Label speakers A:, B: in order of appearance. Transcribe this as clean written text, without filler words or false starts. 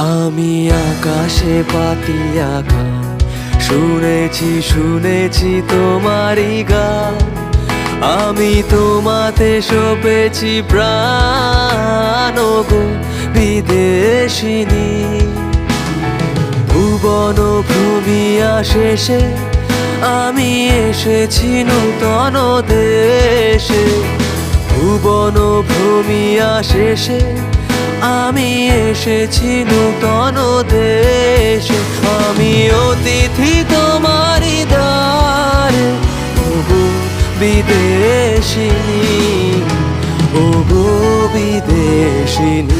A: আমি আকাশে পাতিয়া গান শুনেছি শুনেছি তোমারই গান। আমি তোমাতে সপেছি প্রাণ গো বিদেশিনী। ভুবন ভূমিয়া শেষে আমি এসেছি নূতন দেশে। ভুবন ভূমিয়া শেষে আমি এসেছি নূতন দেশে। আমি অতিথি তোমারই দ্বারে ওগো বিদেশিনী, ওগো বিদেশিনী।